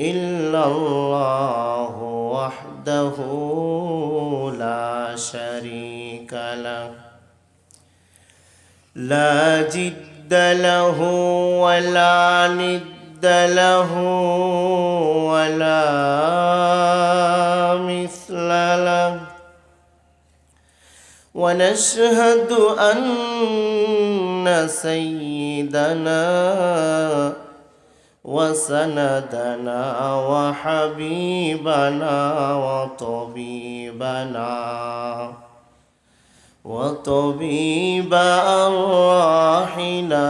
إلا الله وحده لا شريك له لا جد له ولا ند له ولا مثل له ونشهد أن سيدنا وسندنا وحبيبنا وطبيب أرواحنا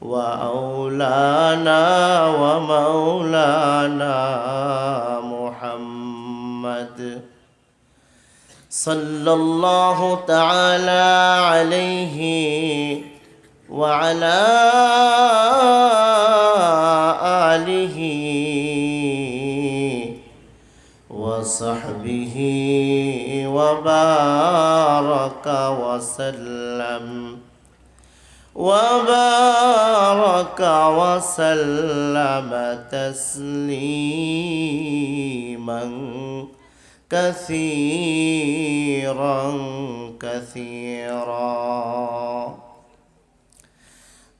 وأولانا ومولانا محمد صلى الله تعالى عليه وعلى آله وصحبه وبارك وسلم تسليما كثيرا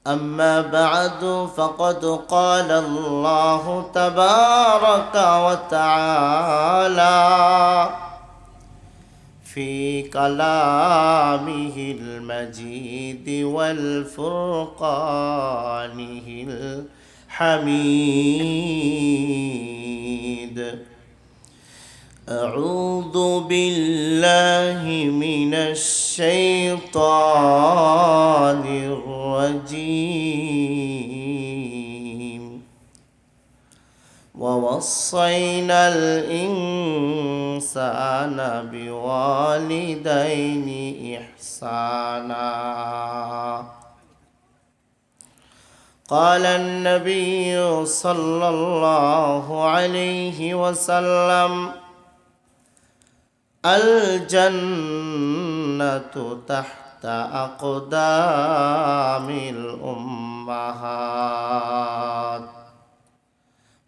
أما بعد فقد قال الله تبارك وتعالى في كلامه المجيد والفرقانه الحميد أعوذ بالله من الشيطان الرجيم ووصينا الإنسان بوالديه إحسانا قال النبي صلى الله عليه وسلم الجنة تحت أقدام الأمهات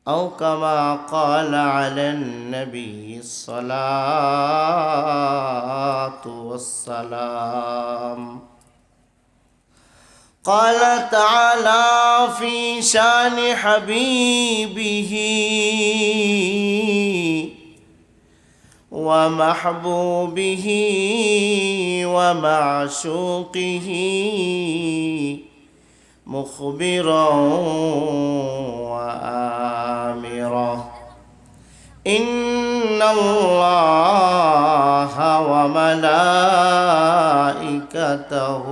أو كما قال على النبي الصلاة والسلام قال تعالى في شان حبيبه ومحبوبه ومعشوقه مخبرا وآمرا إن الله وملائكته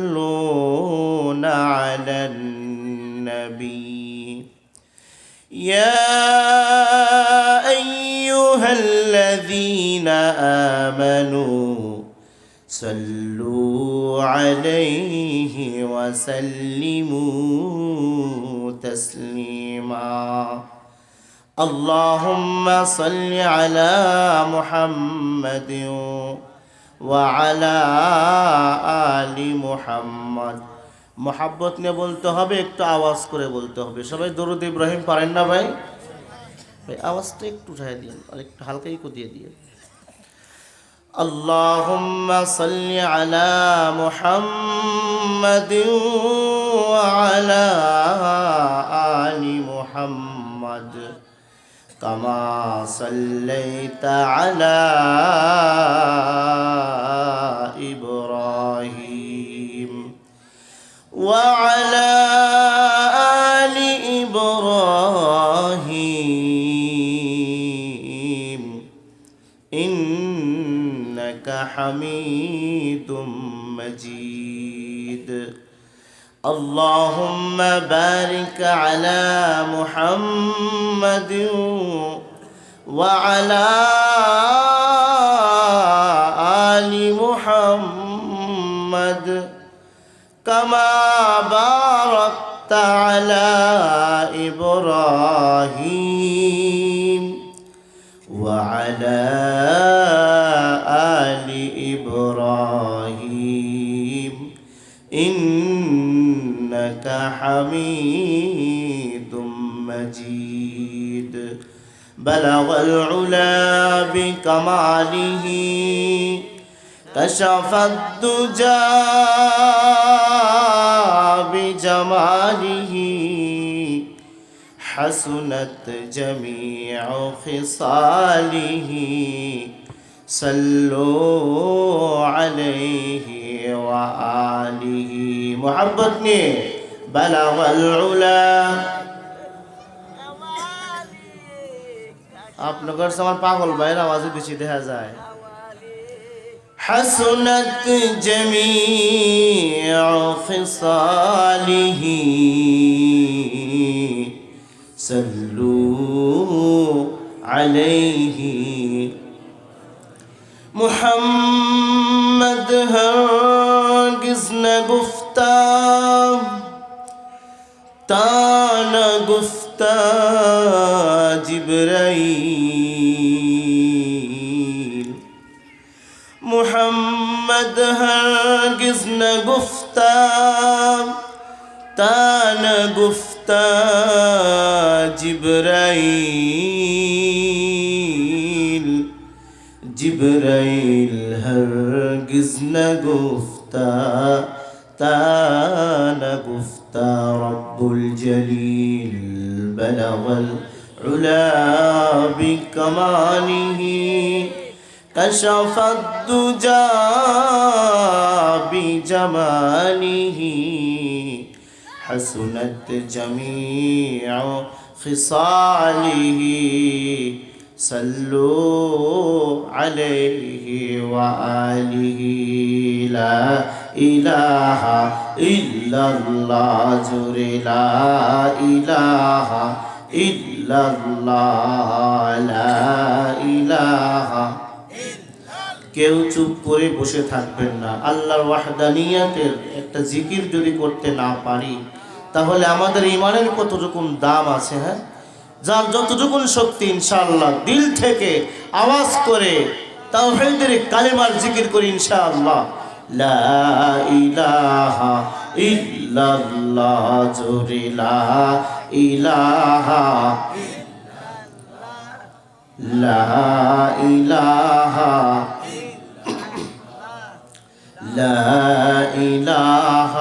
يصلون على النبي يا أيها الذين آمنوا صلوا عليه وسلموا تسليما اللهم صل على محمد وعلى آل محمد मोहब्बत নিয়ে বলতে হবে একটু আওয়াজ করে বলতে হবে সবাই দরুদ ইব্রাহিম পারেন না ভাই ভাই আওয়াজটা একটু উঠায় দিন আর একটু হালকাই করে দিয়ে আল্লাহুম্মা সাল্লি আলা মুহাম্মাদিন ওয়া আলা আলি মুহাম্মাদ কামা সাল্লাইতা আলা ইব্রাহিম وعلى آل إبراهيم إنك حميد مجيد اللهم بارك على محمد وعلى آل محمد كما باركت على إبراهيم وعلى آل إبراهيم إنك إنك حميد مجيد بلغ العلا بكماله كشف الدجى بجماله حسنت جميع خصاله صلوا عليه وآله محبت نے بلغ العلا آپ نگر سے ہمارا پاگل بھائی آوازیں پیچھے دیکھا جائے حسنت جميع خصاله صلوا عليه محمد ہرگز نہ گفتہ تا نہ گفتہ جبرائیل محمد ہرگز نہ گفتہ تا نہ گفتہ جبرائیل جبرائیل ہرگز نہ گفتہ تا نہ گفتہ رب الجلیل بلغ العلا بکماله كشف الدجى بجماله حسنت جميع خصاله صلوا عليه وآله لا إله إلا الله جور لا إله إلا الله لا إله কেউ চুপ করে বসে থাকবেন না আল্লাহর ওয়াহদানিয়াতের একটা জিকির যদি করতে না পারি তাহলে আমাদের ঈমানের কতটুকু দাম আছে হ্যাঁ যার যতটুকু শক্তি ইনশাআল্লাহ দিল থেকে আওয়াজ করে তাওহীদের কালিমার জিকির করি ইনশাআল্লাহ লা ইলাহা ইল্লাল্লাহ জোরে লা ইলাহা লা ইলাহা لا إله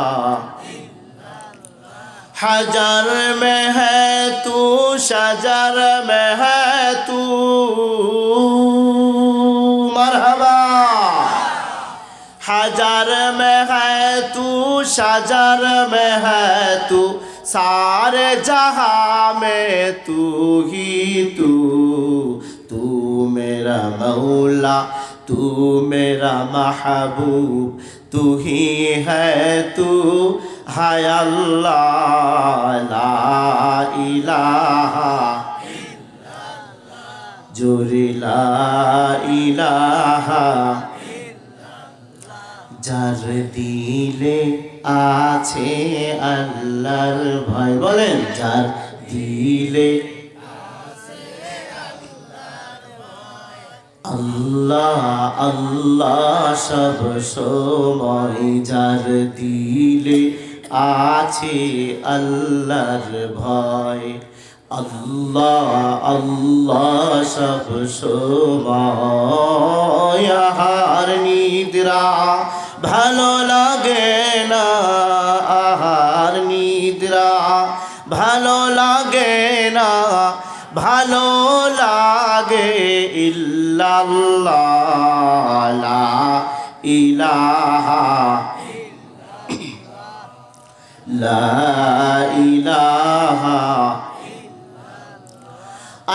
حجر میں ہے تو شجر میں ہے تو مرحبا حجر میں ہے تو شجر میں ہے تو سارے جہاں میں تو ہی تو میرا مولا تو میرا محبوب تو ہی ہے تو ہے اللہ لا الہ জোরে লা ইলাহা যার দিলে আছে আল্লাহর ভয় বলেন যার দিলে আল্লাহ আল্লাহ সব সময় যার দিলে আছে আল্লাহর ভয় আল্লাহ আল্লাহ সব সময় আহার নিদ্রা ভালো লাগে না আহার নিদ্রা ভালো লাগে না ভালো লাগে ইল্লাল্লাহ লা ইলাহা লা ইলাহা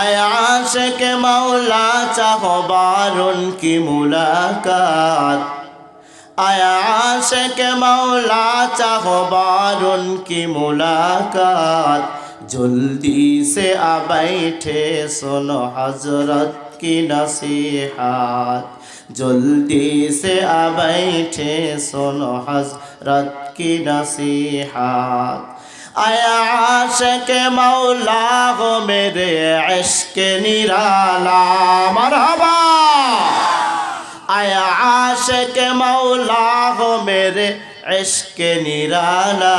আয় আশিক মৌলা চাহো বারুন কি মুলাকাত আয় আশিক মৌলা চাহো বারুন কি মুলাকাত जल्दी से आ बैठे सुनो हजरत की नसीहत जल्दी से आ बैठे सुनो हजरत की नसीहत आया आशिक मौला हो मेरे इश्क निराला मरहबा आया आशिक मौला हो मेरे इश्क निराला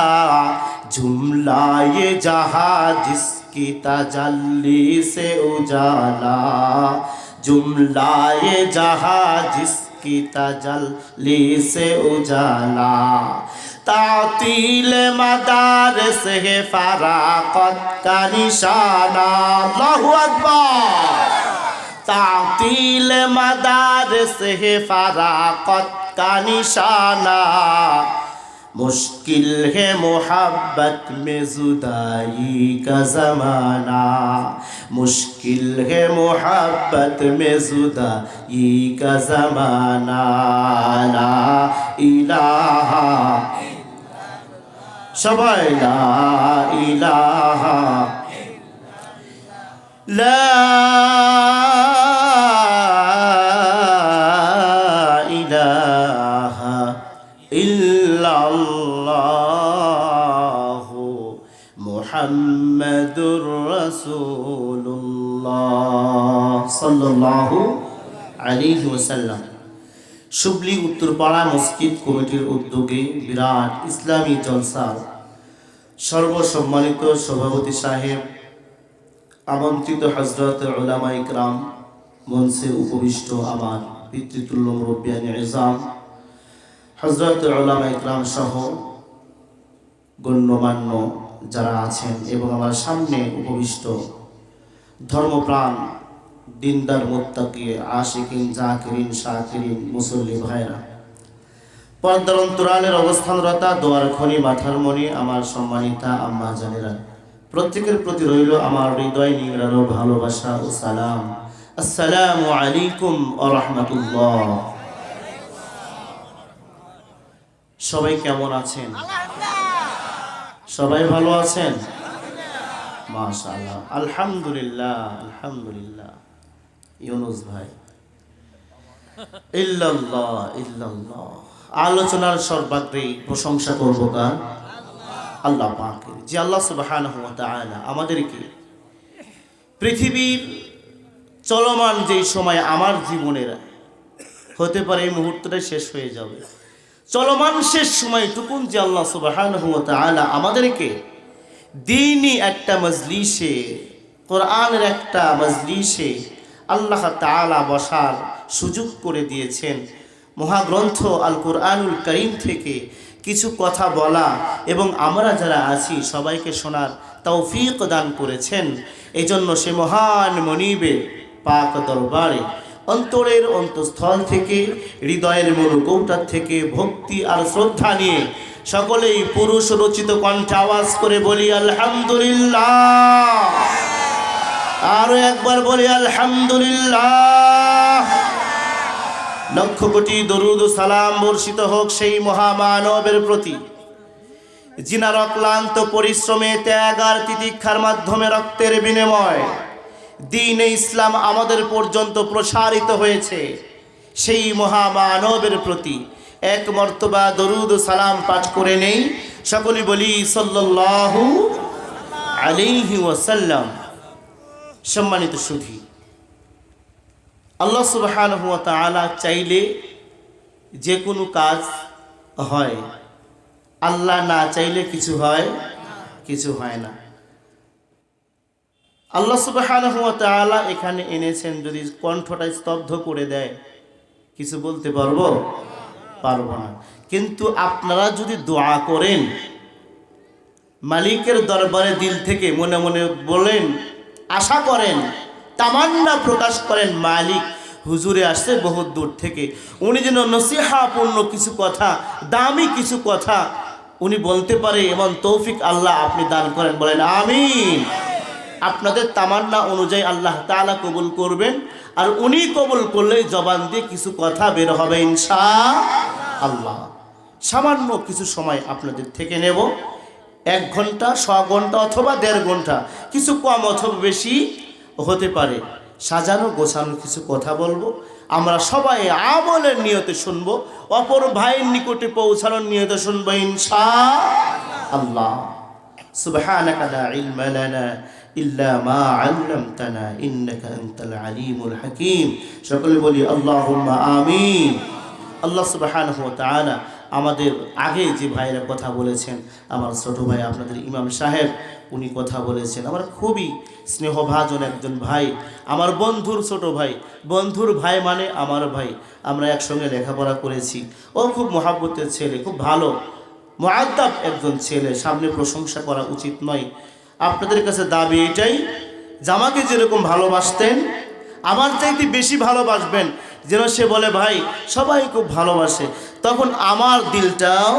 जुमला ये जहां जिसकी तजल्ली से उजाला जुमला ये जहां जिसकी तजल्ली से उजाला तातील मदारिस है फराकत का निशाना अल्लाहु अकबर तातील मदारिस है फराकत का निशाना मुश्किल है मोहब्बत में जुदाई का ज़माना मुश्किल है मोहब्बत में जुदाई का ज़माना ला इलाहा सबाई ला इलाहा ला মুহাম্মাদুর রাসূলুল্লাহ সাল্লাল্লাহু আলাইহি ওয়াসাল্লাম। শুবলি উত্তরপাড়া মসজিদ কমিটির উদ্যোগে বিরাট ইসলামী জলসার সর্বসম্মানিত সভাপতি সাহেব, আমন্ত্রিত হযরত উলামা ইকরাম, মঞ্চে উপবিষ্ট আমার পিতৃতুল্য মুরব্বিয়ানে ইজাম, হযরত উলামা ইকরাম সহ গণ্যমান্য যারা আছেন এবং আমার সামনে উপবিষ্ট ধর্মপ্রাণ দিনদার মুত্তাকি আশিকিন জাকিরিন শাকিরিন মুসল্লি ভাইরা, পর্দার অন্তরালের অবস্থানরতা দোয়ার খনি মাথার মনি আমার সম্মানিতা আম্মা জানেরা, প্রত্যেকের প্রতি রইল আমার হৃদয় নিংড়ানো ভালোবাসা ও সালাম। আসসালামু আলাইকুম ওয়া রাহমাতুল্লাহ। সবাই কেমন আছেন? সবাই ভালো আছেন? মাশাআল্লাহ, আলহামদুলিল্লাহ আলহামদুলিল্লাহ। ইউনুস ভাই, ইল্লাল্লাহ ইল্লাল্লাহ। আলোচনার সর্বাগ্রে প্রশংসা করব কার? আল্লাহ পাকের, যে আল্লাহ সুবহানাহু ওয়া তাআলা আমাদেরকে পৃথিবীর চলমান যেই সময় আমার জীবনের হতে পারে এই মুহূর্তটা শেষ হয়ে যাবে, চলমান শেষ সময়টুকুন যে আল্লাহ সুবহানাহু ওয়া তাআলা আমাদেরকে দ্বীনি একটা মজলিসে, কোরআনের একটা মজলিসে আল্লাহ তাআলা বসার সুযোগ করে দিয়েছেন, মহাগ্রন্থ আল কোরআনুল কারীম থেকে কিছু কথা বলা এবং আমরা যারা আছি সবাইকে শোনার তৌফিক দান করেছেন। এই জন্য সে মহান মনিবের পাক দরবারে অন্তরের অন্তঃস্থল থেকে, হৃদয়ের মনোকৌটার থেকে ভক্তি আর শ্রদ্ধা নিয়ে সকলেই পুরুষ রচিত কণ্ঠে আওয়াজ করে বলি আলহামদুলিল্লাহ। আরো একবার বলি আলহামদুলিল্লাহ। লক্ষ কোটি দরুদ ও সালাম বর্ষিত হোক সেই মহামানবের প্রতি, যিনার অক্লান্ত পরিশ্রমে, ত্যাগ আর তিতিক্ষার মাধ্যমে রক্তের বিনিময় দ্বীন ইসলাম আমাদের পর্যন্ত প্রসারিত হয়েছে। সেই মহামানবের প্রতি এক মর্তবা দরুদ ও সালাম পাঠ করে নেই, সকলে বলি সাল্লাল্লাহু আলাইহি ওয়াসাল্লাম। সম্মানিত সুধী, আল্লাহ সুবহানাহু ওয়া তাআলা চাইলে যে কোনো কাজ হয়, আল্লাহ না চাইলে কিছু হয়? কিছু হয় না। আল্লাহ সুবহানাহু ওয়া তাআলা এখানে এনেছেন, যদি কণ্ঠটা স্তব্ধ করে দেয় কিছু বলতে পারবো? পারবো না। কিন্তু আপনারা যদি দোয়া করেন, মালিকের দরবারে দিল থেকে মনে মনে বলেন, আশা করেন, তামান্না প্রকাশ করেন, মালিক হুজুরে আসছে বহু দূর থেকে, উনি যেন নসিহাপূর্ণ কিছু কথা, দামি কিছু কথা উনি বলতে পারে, এমন তৌফিক আল্লাহ আপনি দান করেন, বলেন আমিন। আপনাদের তামান্না অনুযায়ী আল্লাহ তাআলা কবুল করবেন, আর উনি কবুল করলে জবান দিয়ে কিছু কথা বের হবে ইনশাআল্লাহ। সামান্য কিছু সময় আপনাদের থেকে নেব, 1 ঘন্টা, 100 ঘন্টা অথবা 1.5 ঘন্টা, কিছু কম অথবা বেশি হতে পারে। সাজানো গোছানো কিছু কথা বলবো, আমরা সবাই আমলের নিয়তে শুনবো, অপর ভাইয়ের নিকটে পৌঁছানোর নিয়তে শুনবো ইনশাআল্লাহ। সুবহানাকা লা ইলমা লানা ইল্লা মা আল্লামতানা ইন্নাকা আনতাল আলিমুল হাকীম। সকলে বলি আল্লাহুম্মা আমিন। আল্লাহ সুবহানাহু ওয়া তাআলা আমাদের আগে যে ভাইরা কথা বলেছেন, আমার ছোট ভাই আপনাদের ইমাম সাহেব উনি কথা বলেছেন, আমার খুবই স্নেহভাজন একজন ভাই, আমার বন্ধুর ছোট ভাই, বন্ধুর ভাই মানে আমার ভাই, আমরা একসঙ্গে লেখাপড়া করেছি। ও খুব মহাব্বতের ছেলে, খুব ভালো মুআদ্দাব একজন ছেলে, সামনে প্রশংসা করা উচিত নয়। আপনাদের কাছে দাবি এটাই, জামাকে যেরকম ভালোবাসতেন আমার চাইতে বেশি ভালোবাসবেন, যেন সে বলে ভাই সবাই খুব ভালোবাসে, তখন আমার দিলটাও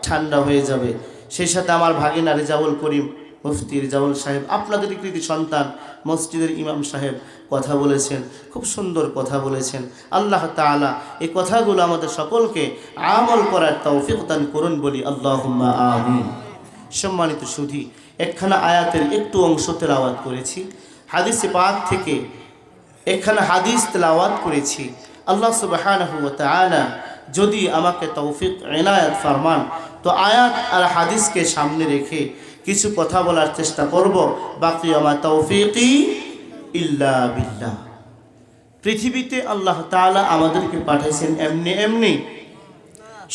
ঠান্ডা হয়ে যাবে। সেই সাথে আমার ভাগিনা রেজাউল করিম মুফতি রেজাউল সাহেব, আপনাদের কৃতি সন্তান, মসজিদের ইমাম সাহেব কথা বলেছেন, খুব সুন্দর কথা বলেছেন। আল্লাহ তাআলা এই কথাগুলো আমাদের সকলকে আমল করার তৌফিক দান করুন, বলি আল্লাহুম্মা আমিন। সম্মানিত সুধী, একখানা আয়াতের একটু অংশ তেলাওয়াত করেছি, হাদিসে পাক থেকে একখানা হাদিস তেলাওয়াত করেছি। আল্লাহ সুবহানাহু ওয়া তাআলা যদি আমাকে তৌফিক ইনায়াত ফরমান, তো আয়াত আর হাদিসকে সামনে রেখে কিছু কথা বলার চেষ্টা করব। বাকি আমার তৌফিকি ইল্লা বিল্লাহ। পৃথিবীতে আল্লাহ তাআলা আমাদেরকে পাঠাইছেন এমনি এমনি,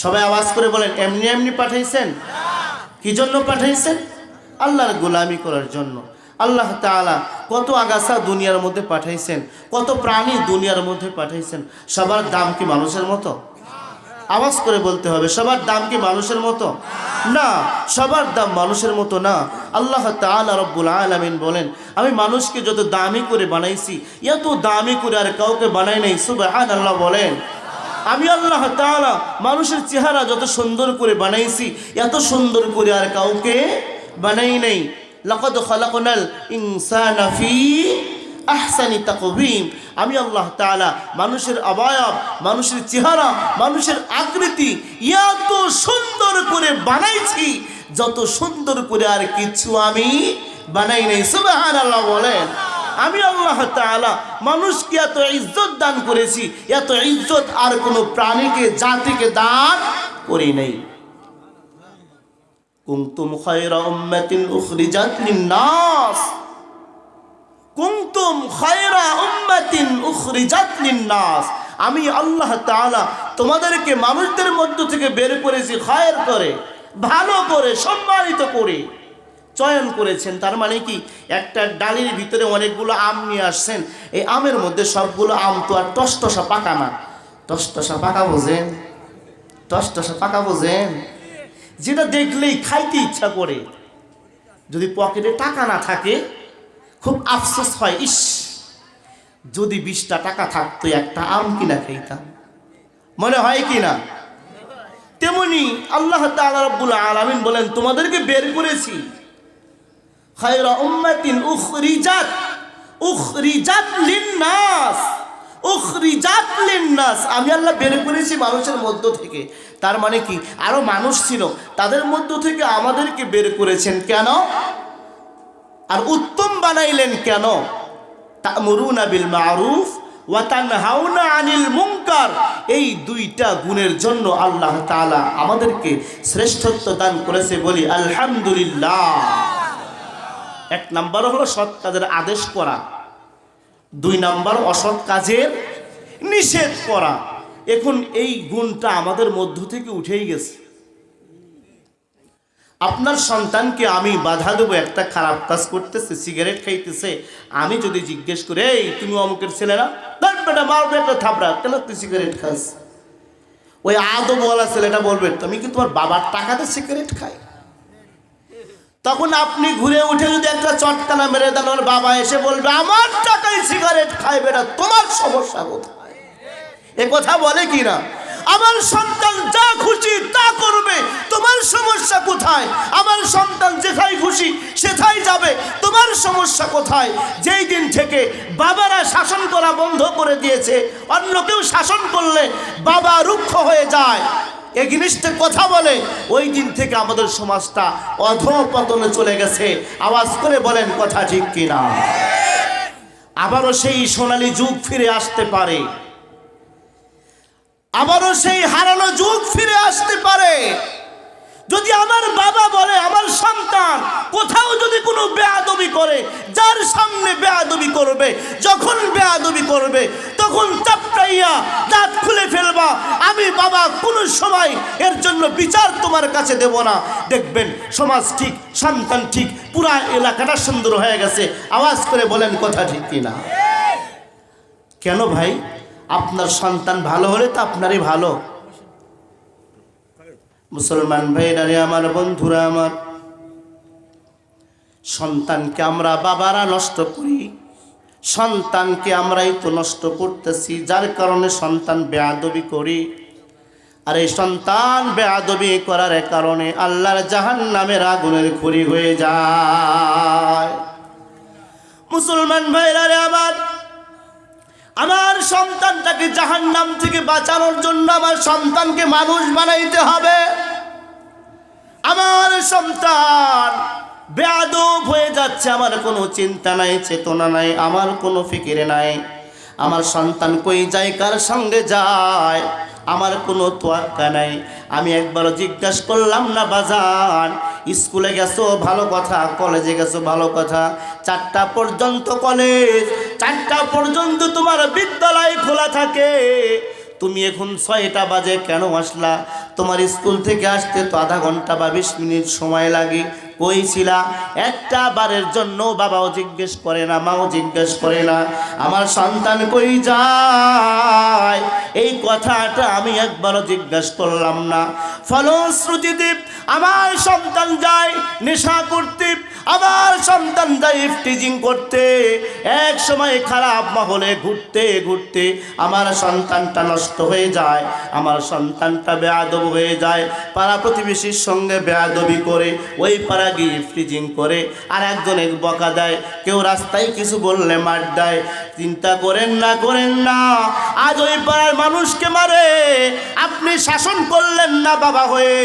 সবাই আওয়াজ করে বলেন এমনি এমনি পাঠাইছেন। কি জন্য পাঠাইছেন? আল্লাহর গোলামি করার জন্য। আল্লাহ তাআলা কত আগাছা দুনিয়ার মধ্যে পাঠাইছেন, কত প্রাণী দুনিয়ার মধ্যে পাঠাইছেন, সবার দাম কি মানুষের মতো? আওয়াজ করে বলতে হবে, সবার দাম কি মানুষের মতো? না, সবার দাম মানুষের মতো না। আল্লাহ তাআলা রব্বুল আলামিন বলেন, আমি মানুষকে যত দামি করে বানাইছি এত দামি করে আর কাউকে বানাই নাই। সুবহানাল্লাহ বলেন। আমি আল্লাহ তাআলা মানুষের চেহারা যত সুন্দর করে বানাইছি এত সুন্দর করে আর কাউকে বানাই নাই। লাকাদ খালাকনাল ইনসানা ফি আহসানি তাকওয়িম। আমি আল্লাহ তাআলা মানুষের অবয়ব, মানুষের চেহারা, মানুষের আকৃতি এত সুন্দর করে বানাইছি যত সুন্দর করে আর কিছু আমি বানাই নাই। সুবহানাল্লাহ বলেন। আমি আল্লাহ তাআলা মানুষকে এত ইজ্জত দান করেছি, এত ইজ্জত আর কোনো প্রাণীকে জাতিকে দান করি নাই। কুনতুম খায়রা উম্মাতিন উখরিজাত লিন-নাস, কুনতুম খায়রা উম্মাতিন উখরিজাত লিন-নাস। আমি আল্লাহ তাআলা তোমাদেরকে মানুষদের মধ্য থেকে বের করেছি খায়ের করে, ভালো করে, সম্মানিত করে চয়ন করেছেন। তার মানে কি, একটা ডালির ভিতরে অনেকগুলো আম নিয়ে আসছেন, এই আমের মধ্যে সবগুলো আম তো আর টসটসা পাকা না। টসটসা পাকা বোঝেন? টসটসা পাকা বোঝেন? যেটা দেখলেই খাইতে ইচ্ছা করে। যদি পকেটে টাকা না থাকে খুব আফসোস হয়, ইস যদি 20টা টাকা থাকতো একটা আম কিনা খাইতাম, মনে হয় কি না? তেমনি আল্লাহ তাআলা রব্বুল আলামিন বলেন তোমাদেরকে বের করেছি খায়রা উম্মাতিন উখরিজাত লিন-নাস, উখরিজাত লিন-নাস। আমি আল্লাহ বের করেছি মানুষের মধ্য থেকে। তার মানে কি, আরো মানুষ ছিল, তাদের মধ্য থেকে আমাদেরকে বের করেছেন কেন? আর উত্তম বানাইলেন কেন? তা'মুরুনা বিল মা'রুফ ওয়া তানহাউনা আনিল মুনকার। এই দুইটা গুণের জন্য আল্লাহ তাআলা আমাদেরকে শ্রেষ্ঠত্ব দান করেছে, বলি আলহামদুলিল্লাহ। এক নাম্বার হলো সৎ কাজের আদেশ করা, 2 নাম্বার অসৎ কাজের নিষেধ করা। এখন এই গুণটা আমাদের মধ্য থেকে উঠেই গেছে। আপনার সন্তানকে আমি বাধা দেবো, একটা খারাপ কাজ করতেছে, সিগারেট খাইতেছে, আমি যদি জিজ্ঞেস করি এই তুমি অমুকের ছেলে না, বেটা মারবে একটা থাপড়া, কেন তুই সিগারেট খাস? ওই আদবওয়ালা ছেলেটা বলবে তুমি কি তোমার বাবার টাকাতে সিগারেট খাই? তখন আপনি ঘুরে উঠে যদি একটা চটকানা মেরে দেন, ওর বাবা এসে বলবে আমার টাকায় সিগারেট খাই, বেটা তোমার সমস্যা কোথায়? এ কথা বলে কি না? আমার সন্তান যা খুশি তা করবে, তোমার সমস্যা কোথায়? আমার সন্তান যেথায় খুশি সেথায় যাবে, তোমার সমস্যা কোথায়? যেই দিন থেকে বাবারা শাসন করা বন্ধ করে দিয়েছে, অন্য কেউ শাসন করলে বাবা রুক্ষ হয়ে যায়, এগনিস্টে কথা বলে, ওই দিন থেকে আমাদের সমাজটা অধঃপতনে চলে গেছে। আওয়াজ করে বলেন কথা ঠিক কিনা? আবারও সেই সোনালী যুগ ফিরে আসতে পারে, আবারও সেই হারানো যুগ ফিরে আসতে পারে যদি আমার বাবা বলে আমার সন্তান কোথাও যদি কোনো বেয়াদবি করে, যার সামনে বেয়াদবি করবে, যখন বেয়াদবি করবে তখন চাপটাইয়া দাঁত খুলে ফেলবা, আমি আমি বাবা কোনো সময় এর জন্য বিচার তোমার কাছে দেব না। দেখবেন সমাজ ঠিক, সন্তান ঠিক, পুরা এলাকাটা সুন্দর হয়ে গেছে। আওয়াজ করে বলেন কথা ঠিক কিনা? কেন ভাই? আপনার সন্তান ভালো হলে তো আপনারই ভালো। মুসলমান ভাইরা রে আমার, বন্ধুরা আমার, সন্তানকে আমরা বাবারা নষ্ট করি, সন্তানকে আমরাই তো নষ্ট করতেছি, যার কারণে সন্তান বেয়াদবি করি। আর এই সন্তান বেয়াদবি করার কারণে আল্লাহর জাহান্নামের আগুনের খড়ি হয়ে যায়। মুসলমান ভাইরা রে আমার সন্তানটাকে জাহান্নাম থেকে বাঁচানোর জন্য আমার সন্তানকে মানুষ বানাইতে হবে। আমার সন্তান বেয়াদব হয়ে যাচ্ছে, আমার কোনো চিন্তা নাই, চেতনা নাই, আমার কোনো ফিকিরে নাই। আমার সন্তান কই যায়, কার সঙ্গে যায়, আমার কোনো তোয়াক্কা নাই। আমি একবারও জিজ্ঞাসা করলাম না, বাজান স্কুলে গেছো ভালো কথা, কলেজে গেছো ভালো কথা, 4টা পর্যন্ত কলেজ, 4টা পর্যন্ত তোমার বিদ্যালয় খোলা থাকে, তুমি এখন 6টা বাজে কেন আসলা? তোমার স্কুল থেকে আসতে তো আধা ঘন্টা বা 20 মিনিট সময় লাগে, কই ছিলা? একটা বারের জন্য বাবাও জিজ্ঞেস করে না, মাও জিজ্ঞেস করে না আমার সন্তান কই যায়, এই কথাটা আমি একবারও জিজ্ঞেস করলাম না। ফলশ্রুতিতে আমার সন্তান যায় নেশা করতে, আমার সন্তান যায় ইফটিজিং করতে, এক সময় খারাপ মহলে ঘুরতে ঘুরতে আমার সন্তানটা নষ্ট হয়ে যায়, আমার সন্তানটা বেয়াদব হয়ে যায়, পাড়া প্রতিবেশীর সঙ্গে বেয়াদবি করে ওই পাড়া গিয়ে ইফটিজিং করে, আর একজনের বকা দেয়, কেউ রাস্তায় কিছু বললে মার দেয়। চিন্তা করেন না, আজ ওই পাড়ার মানুষকে মারে, আপনি শাসন করলেন না বাবা হয়ে,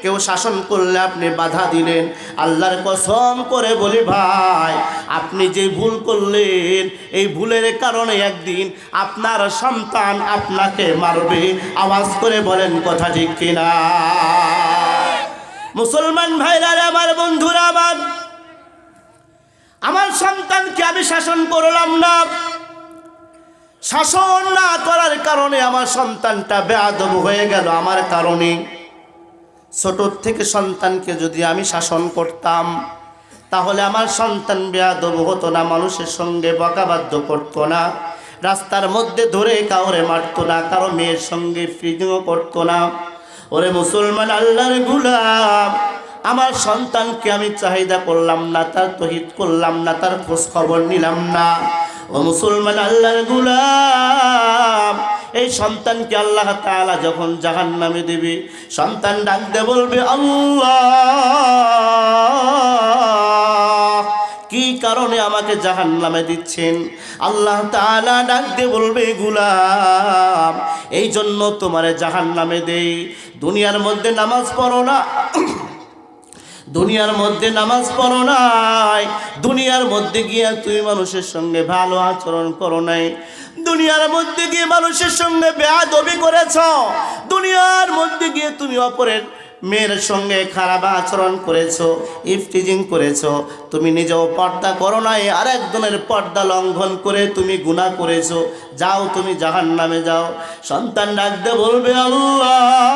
কেউ শাসন করলে আপনি বাধা দিলেন। আল্লাহর কসম করে বলি ভাই, আপনি যে ভুল করলেন, এই ভুলের কারণে একদিন আপনার সন্তান আপনাকে মারবে। আওয়াজ করে বলেন কথা ঠিক কিনা? মুসলমান ভাইরা আমার, বন্ধুরা আমার সন্তানকে আমি শাসন করলাম না, শাসন না করার কারণে আমার সন্তানটা বেয়াদব হয়ে গেল আমার কারণে। ছোট থেকে সন্তানকে যদি আমি শাসন করতাম, তাহলে আমার সন্তান বেয়াদব হতো না, মানুষের সঙ্গে বকাবাদ্য করতো না, রাস্তার মধ্যে ধরে কাউরে মারতো না, কারো মেয়ের সঙ্গে ফ্রিজিংও করতো না। ওরে মুসলমান আল্লাহর গোলাম, আমার সন্তানকে আমি চাহিদা করলাম না, তার তহিদ করলাম না, তার খোঁজ খবর নিলাম না। ও মুসলমান আল্লাহর গোলাম, এই সন্তানকে আল্লাহ তাআলা যখন জাহান্নামে দেবে, সন্তান ডাক দিয়ে বলবে আল্লাহ, কি কারণে আমাকে জাহান্নামে দিচ্ছেন? আল্লাহ তাআলা ডাক দিয়ে বলবে গোলাম, এই জন্য তোমারে জাহান্নামে দেই। দুনিয়ার মধ্যে নামাজ পড়ো না, দুনিয়ার মধ্যে নামাজ পড়ো নাই, দুনিয়ার মধ্যে গিয়ে তুমি মানুষের সঙ্গে ভালো আচরণ করো নাই, দুনিয়ার মধ্যে গিয়ে মানুষের সঙ্গে বেয়াদবি করেছ, দুনিয়ার মধ্যে গিয়ে তুমি অপরের মেয়ের সঙ্গে খারাপ আচরণ করেছো, ইফটিজিং করেছো, তুমি নিজেও পর্দা করো নাই, আর একজনের পর্দা লঙ্ঘন করে তুমি গুনাহ করেছো, যাও তুমি জাহান্নামে যাও। সন্তান ডাক দিয়ে বলবে আল্লাহ,